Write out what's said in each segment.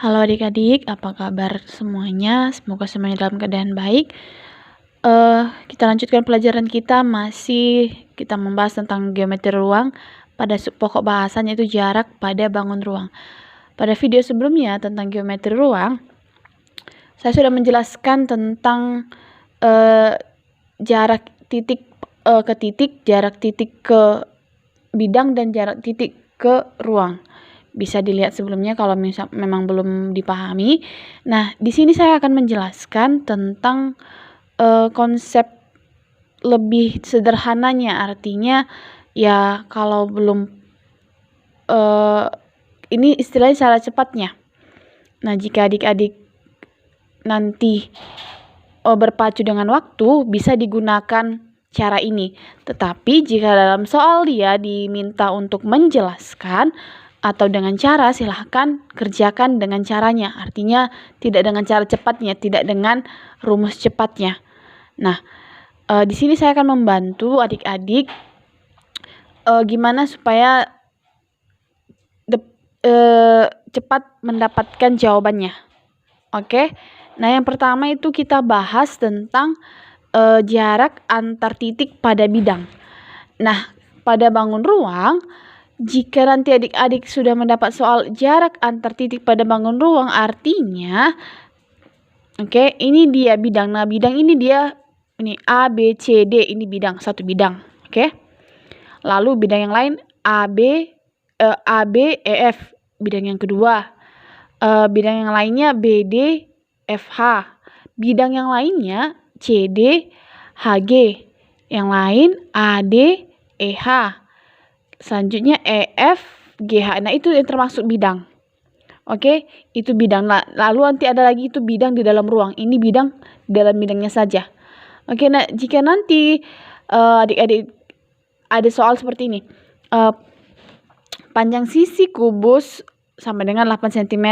Halo adik-adik, apa kabar semuanya? Semoga semuanya dalam keadaan baik. Kita lanjutkan pelajaran kita, kita membahas tentang geometri ruang pada pokok bahasan yaitu jarak pada bangun ruang. Pada video sebelumnya tentang geometri ruang, saya sudah menjelaskan tentang jarak titik ke titik, jarak titik ke bidang, dan jarak titik ke ruang. Bisa dilihat sebelumnya kalau memang belum dipahami. Nah, di sini saya akan menjelaskan tentang konsep lebih sederhananya. Artinya ya kalau belum ini istilahnya cara cepatnya. Nah, jika adik-adik nanti berpacu dengan waktu, bisa digunakan cara ini. Tetapi jika dalam soal dia diminta untuk menjelaskan atau dengan cara, silahkan kerjakan dengan caranya. Artinya tidak dengan cara cepatnya, tidak dengan rumus cepatnya. Nah, di sini saya akan membantu adik-adik gimana supaya cepat mendapatkan jawabannya. Oke. Nah, yang pertama itu kita bahas tentang jarak antar titik pada bidang. Nah, pada bangun ruang, jika nanti adik-adik sudah mendapat soal jarak antar titik pada bangun ruang, artinya ini dia bidang. Nah, bidang ini dia A, B, C, D, ini bidang, satu bidang. Lalu bidang yang lain A, B, E, F, bidang yang kedua. Bidang yang lainnya B, D, F, H. Bidang yang lainnya C, D, H, G. Yang lain A, D, E, H. Selanjutnya E, F, G, H. Nah, itu yang termasuk bidang. Itu bidang. Lalu nanti ada lagi itu bidang di dalam ruang. Ini bidang dalam bidangnya saja. Nah, jika nanti adik-adik ada soal seperti ini. Panjang sisi kubus sama dengan 8 cm.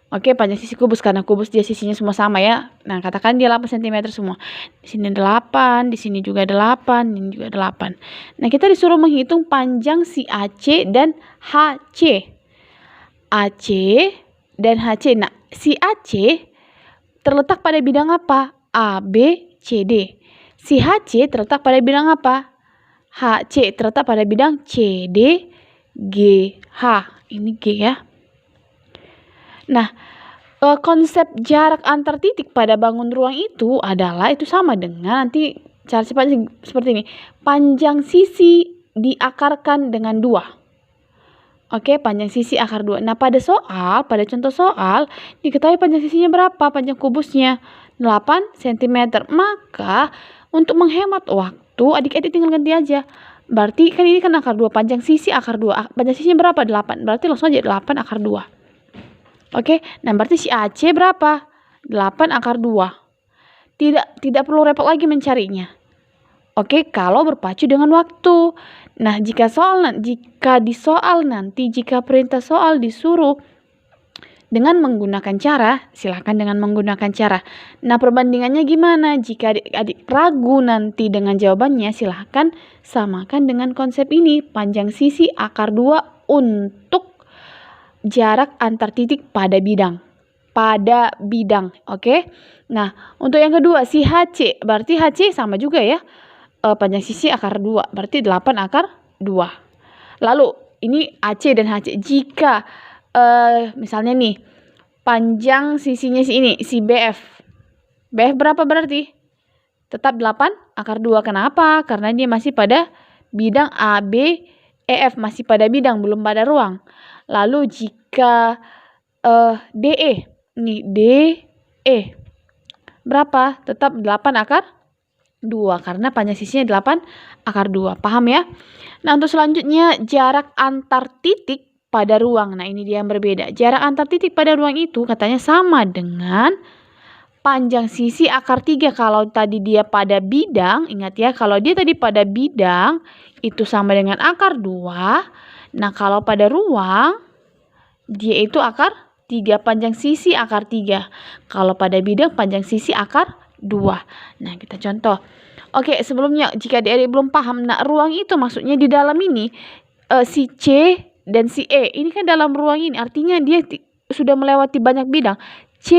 Panjang sisi kubus, karena kubus dia sisinya semua sama ya. Nah, katakan dia 8 cm semua. Di sini 8, di sini juga 8, ini juga 8. Nah, kita disuruh menghitung panjang si AC dan HC. AC dan HC. Nah, si AC terletak pada bidang apa? A, B, C, D. Si HC terletak pada bidang apa? HC terletak pada bidang C, D, G, H. Ini G ya. Nah, konsep jarak antar titik pada bangun ruang itu adalah sama dengan nanti cara cepatnya seperti ini. Panjang sisi diakarkan dengan 2. Panjang sisi akar 2. Nah, pada contoh soal diketahui panjang sisinya berapa? Panjang kubusnya 8 cm. Maka untuk menghemat waktu, adik-adik tinggal ganti aja. Berarti kan ini kan akar 2, panjang sisi akar 2. Panjang sisinya berapa? 8. Berarti langsung aja 8 akar 2. Nah berarti si AC berapa? 8 akar 2. Tidak perlu repot lagi mencarinya. Kalau berpacu dengan waktu. Nah, jika perintah soal disuruh dengan menggunakan cara, silakan dengan menggunakan cara. Nah, perbandingannya gimana? Jika adik-adik ragu nanti dengan jawabannya, silahkan samakan dengan konsep ini. Panjang sisi akar 2 untuk jarak antar titik pada bidang. Nah, untuk yang kedua si HC, berarti HC sama juga ya. Panjang sisi akar 2, berarti 8 akar 2. Lalu ini AC dan HC. Jika misalnya nih panjang sisinya si BF. BF berapa berarti? Tetap 8 akar 2. Kenapa? Karena dia masih pada bidang A, B, E, F, masih pada bidang, belum pada ruang. Lalu jika DE, nih DE berapa? Tetap 8 akar 2 karena panjang sisinya 8 akar 2. Paham ya? Nah, untuk selanjutnya jarak antar titik pada ruang. Nah, ini dia yang berbeda. Jarak antar titik pada ruang itu katanya sama dengan panjang sisi akar 3. Kalau tadi dia pada bidang, ingat ya, kalau dia tadi pada bidang itu sama dengan akar 2. Nah, kalau pada ruang dia itu akar 3, panjang sisi akar 3. Kalau pada bidang panjang sisi akar 2. Nah, kita contoh. Sebelumnya jika adik-adik belum paham, nah ruang itu maksudnya di dalam ini si C dan si E. Ini kan dalam ruang ini, artinya dia sudah melewati banyak bidang. C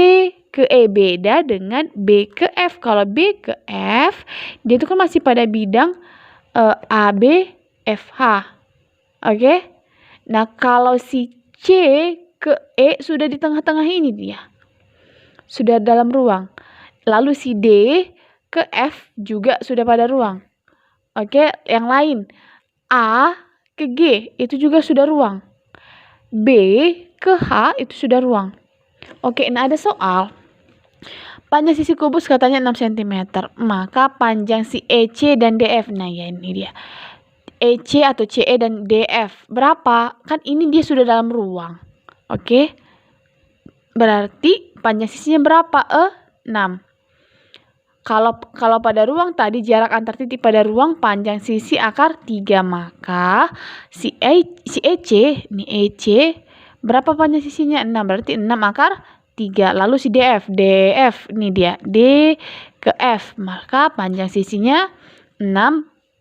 ke E beda dengan B ke F. Kalau B ke F, dia itu kan masih pada bidang A, B, F, H. Oke? Nah, kalau si C ke E sudah di tengah-tengah ini dia. Sudah dalam ruang. Lalu si D ke F juga sudah pada ruang. Oke, yang lain. A ke G itu juga sudah ruang. B ke H itu sudah ruang. Oke, nah ada soal. Panjang sisi kubus katanya 6 cm. Maka panjang si EC dan DF. Nah, ya ini dia. EC atau CE dan DF. Berapa? Kan ini dia sudah dalam ruang. Oke. Berarti panjang sisinya berapa? 6. Kalau pada ruang tadi jarak antar titik pada ruang panjang sisi akar 3, maka si EC, nih EC berapa panjang sisinya? 6, berarti 6 akar 3. Lalu si DF ini dia D ke F, maka panjang sisinya 6,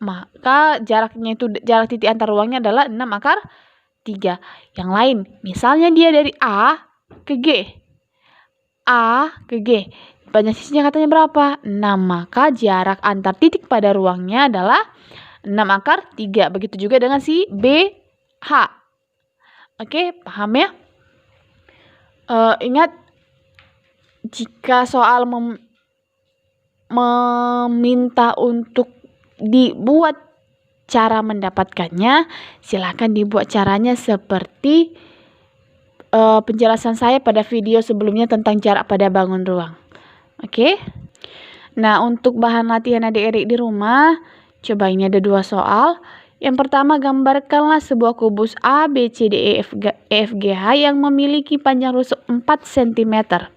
maka jaraknya itu jarak titik antar ruangnya adalah 6 akar 3. Yang lain, misalnya dia dari A ke G. A ke G. Panjang sisinya katanya berapa? 6. Maka jarak antar titik pada ruangnya adalah 6 akar 3. Begitu juga dengan si BH. Oke, paham ya? Ingat, jika soal meminta untuk dibuat cara mendapatkannya, silakan dibuat caranya seperti penjelasan saya pada video sebelumnya tentang jarak pada bangun ruang. Oke. Nah, untuk bahan latihan adik-adik di rumah, coba ini ada 2 soal. Yang pertama, gambarkanlah sebuah kubus A, B, C, D, E, F, G, H yang memiliki panjang rusuk 4 cm.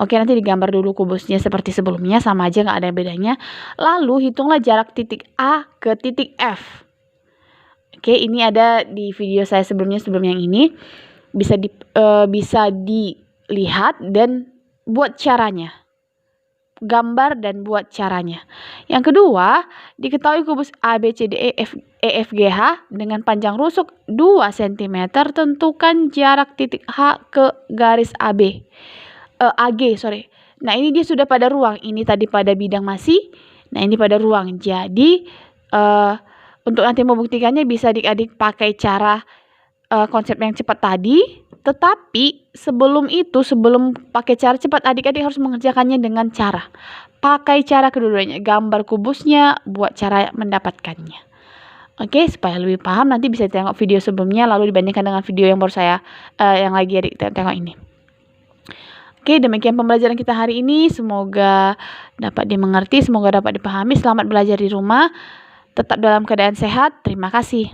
Oke, nanti digambar dulu kubusnya seperti sebelumnya, sama aja nggak ada bedanya. Lalu hitunglah jarak titik A ke titik F. Oke, ini ada di video saya sebelum yang ini. Bisa dilihat dan buat caranya. Gambar dan buat caranya. Yang kedua, diketahui kubus A, B, C, D, E, F, G, H dengan panjang rusuk 2 cm. Tentukan jarak titik H ke garis AB. AG, sorry. Nah, ini dia sudah pada ruang. Ini tadi pada bidang masih. Nah, ini pada ruang. Jadi, untuk nanti membuktikannya bisa adik-adik pakai cara konsep yang cepat tadi. Tetapi sebelum pakai cara cepat, adik-adik harus mengerjakannya dengan cara. Pakai cara kedua-duanya. Gambar kubusnya, buat cara mendapatkannya. Oke, supaya lebih paham nanti bisa tengok video sebelumnya lalu dibandingkan dengan video yang baru saya yang lagi adik tengok ini. Oke, demikian pembelajaran kita hari ini. Semoga dapat dimengerti, semoga dapat dipahami. Selamat belajar di rumah. Tetap dalam keadaan sehat. Terima kasih.